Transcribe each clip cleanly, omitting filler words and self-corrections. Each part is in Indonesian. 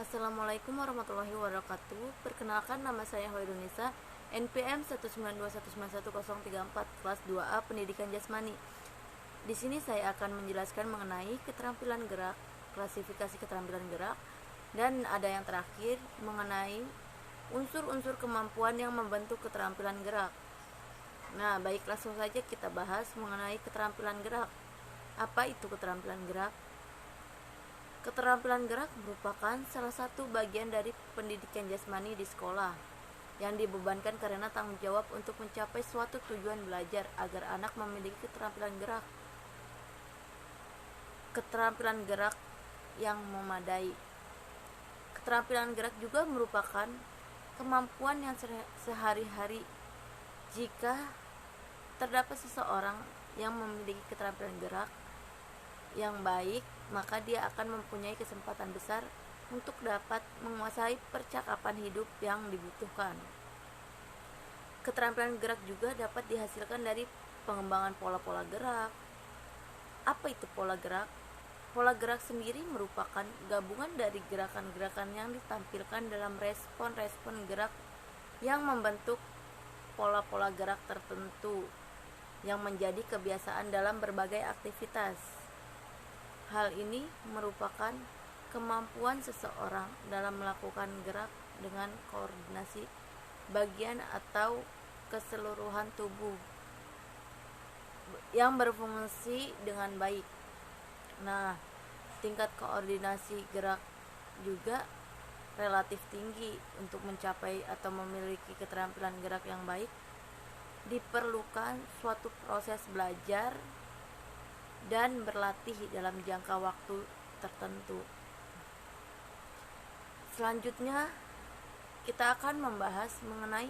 Assalamualaikum warahmatullahi wabarakatuh. Perkenalkan, nama saya Hoirunisa, NPM 192191034, kelas 2A Pendidikan Jasmani. Di sini saya akan menjelaskan mengenai keterampilan gerak, klasifikasi keterampilan gerak, dan ada yang terakhir mengenai unsur-unsur kemampuan yang membentuk keterampilan gerak. Nah, baik, langsung saja kita bahas mengenai keterampilan gerak. Apa itu keterampilan gerak? Keterampilan gerak merupakan salah satu bagian dari pendidikan jasmani di sekolah yang dibebankan karena tanggung jawab untuk mencapai suatu tujuan belajar agar anak memiliki keterampilan gerak. Keterampilan gerak yang memadai. Keterampilan gerak juga merupakan kemampuan yang sehari-hari. Jika terdapat seseorang yang memiliki keterampilan gerak yang baik, maka dia akan mempunyai kesempatan besar untuk dapat menguasai percakapan hidup yang dibutuhkan. Keterampilan gerak juga dapat dihasilkan dari pengembangan pola-pola gerak. Apa itu pola gerak? Pola gerak sendiri merupakan gabungan dari gerakan-gerakan yang ditampilkan dalam respon-respon gerak yang membentuk pola-pola gerak tertentu yang menjadi kebiasaan dalam berbagai aktivitas. Hal ini merupakan kemampuan seseorang dalam melakukan gerak dengan koordinasi bagian atau keseluruhan tubuh yang berfungsi dengan baik. Nah, tingkat koordinasi gerak juga relatif tinggi. Untuk mencapai atau memiliki keterampilan gerak yang baik, diperlukan suatu proses belajar dan berlatih dalam jangka waktu tertentu. Selanjutnya, kita akan membahas mengenai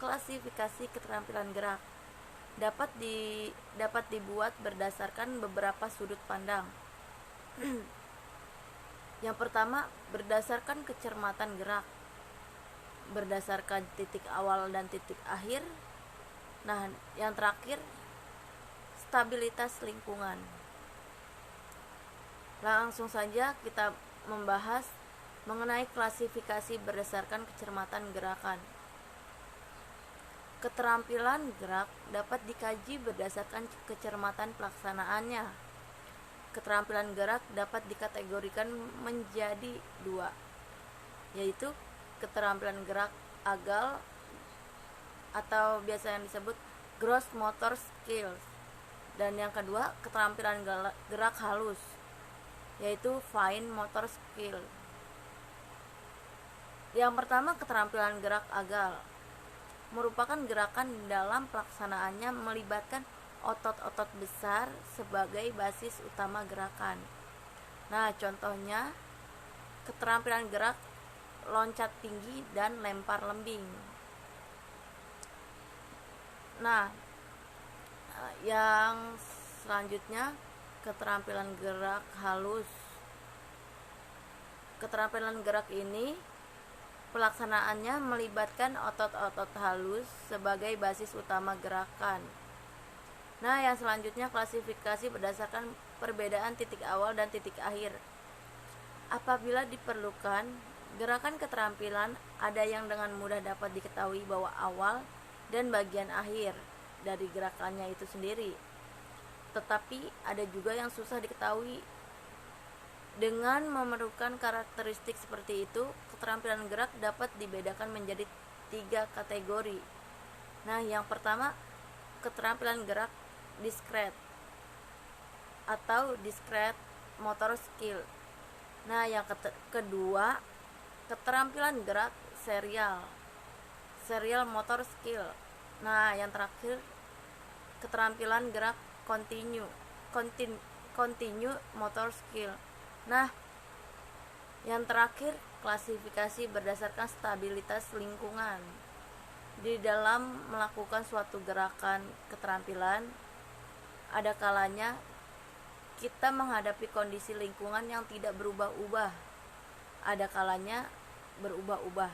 klasifikasi keterampilan gerak. Dapat dibuat berdasarkan beberapa sudut pandang. Yang pertama, berdasarkan kecermatan gerak, berdasarkan titik awal dan titik akhir. Nah, yang terakhir, stabilitas lingkungan. Langsung saja kita membahas mengenai klasifikasi berdasarkan kecermatan gerakan. Keterampilan gerak dapat dikaji berdasarkan kecermatan pelaksanaannya. Keterampilan gerak dapat dikategorikan menjadi dua, yaitu keterampilan gerak agal atau biasa yang disebut gross motor skills, dan yang kedua keterampilan gerak halus, yaitu fine motor skill. Yang pertama, keterampilan gerak agal merupakan gerakan dalam pelaksanaannya melibatkan otot-otot besar sebagai basis utama gerakan. Nah, contohnya keterampilan gerak loncat tinggi dan lempar lembing. Nah, yang selanjutnya keterampilan gerak halus. Keterampilan gerak ini pelaksanaannya melibatkan otot-otot halus sebagai basis utama gerakan. Nah, yang selanjutnya klasifikasi berdasarkan perbedaan titik awal dan titik akhir. Apabila diperlukan, gerakan keterampilan ada yang dengan mudah dapat diketahui bahwa awal dan bagian akhir dari gerakannya itu sendiri. Tetapi ada juga yang susah diketahui. Dengan memerlukan karakteristik seperti itu, keterampilan gerak dapat dibedakan menjadi 3 kategori. Nah, yang pertama, keterampilan gerak discrete atau discrete motor skill. Nah, yang kedua, keterampilan gerak serial motor skill. Nah, yang terakhir, keterampilan gerak continue motor skill. Nah, yang terakhir, klasifikasi berdasarkan stabilitas lingkungan. Di dalam melakukan suatu gerakan keterampilan, ada kalanya kita menghadapi kondisi lingkungan yang tidak berubah-ubah. Ada kalanya berubah-ubah.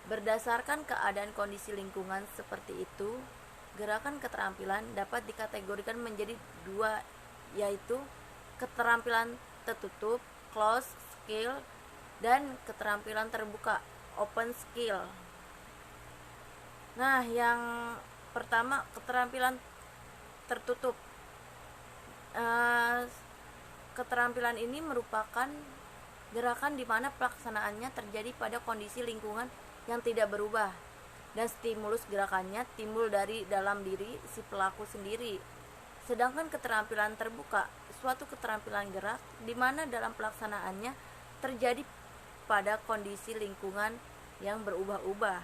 Berdasarkan keadaan kondisi lingkungan seperti itu, gerakan keterampilan dapat dikategorikan menjadi 2, yaitu keterampilan tertutup closed skill dan keterampilan terbuka open skill. Nah, yang pertama keterampilan tertutup. Keterampilan ini merupakan gerakan di mana pelaksanaannya terjadi pada kondisi lingkungan yang tidak berubah dan stimulus gerakannya timbul dari dalam diri si pelaku sendiri. Sedangkan keterampilan terbuka, suatu keterampilan gerak di mana dalam pelaksanaannya terjadi pada kondisi lingkungan yang berubah-ubah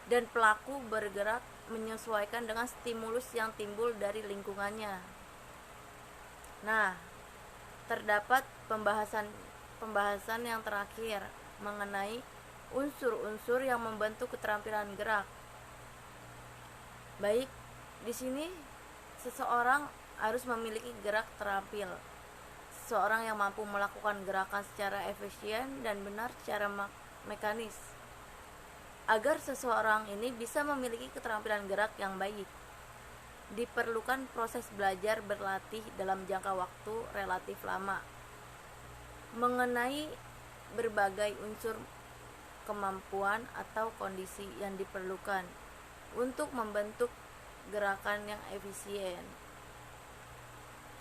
dan pelaku bergerak menyesuaikan dengan stimulus yang timbul dari lingkungannya. Nah, terdapat pembahasan yang terakhir mengenai unsur-unsur yang membentuk keterampilan gerak. Baik, di sini seseorang harus memiliki gerak terampil. Seseorang yang mampu melakukan gerakan secara efisien dan benar secara mekanis. Agar seseorang ini bisa memiliki keterampilan gerak yang baik, diperlukan proses belajar berlatih dalam jangka waktu relatif lama mengenai berbagai unsur kemampuan atau kondisi yang diperlukan untuk membentuk gerakan yang efisien,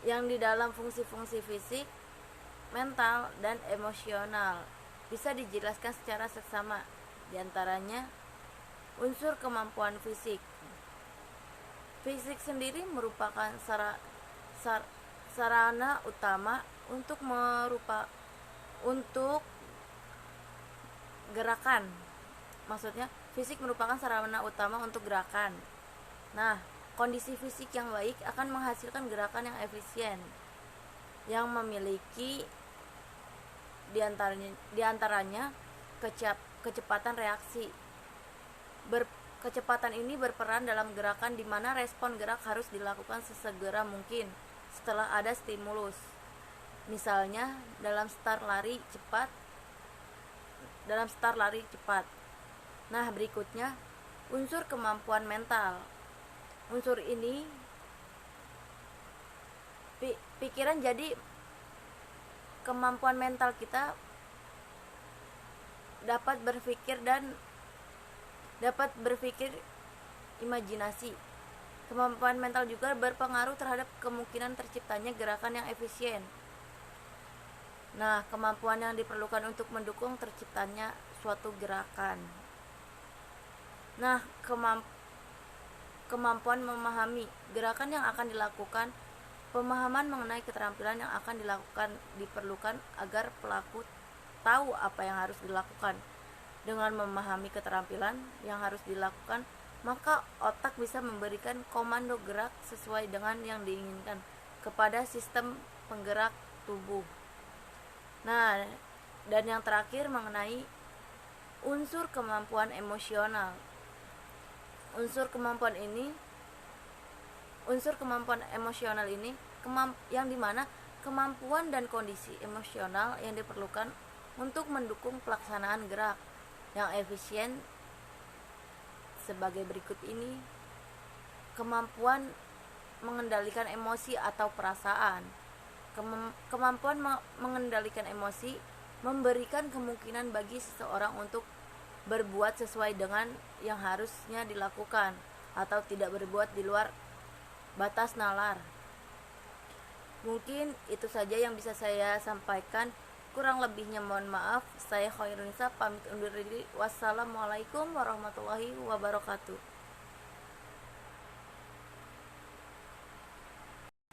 yang di dalam fungsi-fungsi fisik, mental, dan emosional bisa dijelaskan secara seksama. Di antaranya unsur kemampuan fisik. Fisik sendiri merupakan sarana utama untuk gerakan. Maksudnya fisik merupakan sarana utama untuk gerakan. Nah, kondisi fisik yang baik akan menghasilkan gerakan yang efisien, yang memiliki diantaranya kecepatan reaksi. Kecepatan ini berperan dalam gerakan di mana respon gerak harus dilakukan sesegera mungkin setelah ada stimulus. Misalnya dalam start lari cepat. Nah, berikutnya unsur kemampuan mental. Unsur ini pikiran, jadi kemampuan mental kita dapat berpikir imajinasi. Kemampuan mental juga berpengaruh terhadap kemungkinan terciptanya gerakan yang efisien. Nah, kemampuan yang diperlukan untuk mendukung terciptanya suatu gerakan. Nah, kemampuan memahami gerakan yang akan dilakukan. Pemahaman mengenai keterampilan yang akan diperlukan agar pelaku tahu apa yang harus dilakukan. Dengan memahami keterampilan yang harus dilakukan, maka otak bisa memberikan komando gerak sesuai dengan yang diinginkan kepada sistem penggerak tubuh. Nah, dan yang terakhir mengenai unsur kemampuan emosional. Unsur kemampuan emosional ini yang dimana kemampuan dan kondisi emosional yang diperlukan untuk mendukung pelaksanaan gerak yang efisien sebagai berikut ini. Kemampuan mengendalikan emosi atau perasaan. Kemampuan mengendalikan emosi memberikan kemungkinan bagi seseorang untuk berbuat sesuai dengan yang harusnya dilakukan atau tidak berbuat di luar batas nalar. Mungkin itu saja yang bisa saya sampaikan. Kurang lebihnya mohon maaf. Saya Khairunisa pamit undur diri. Wassalamualaikum warahmatullahi wabarakatuh.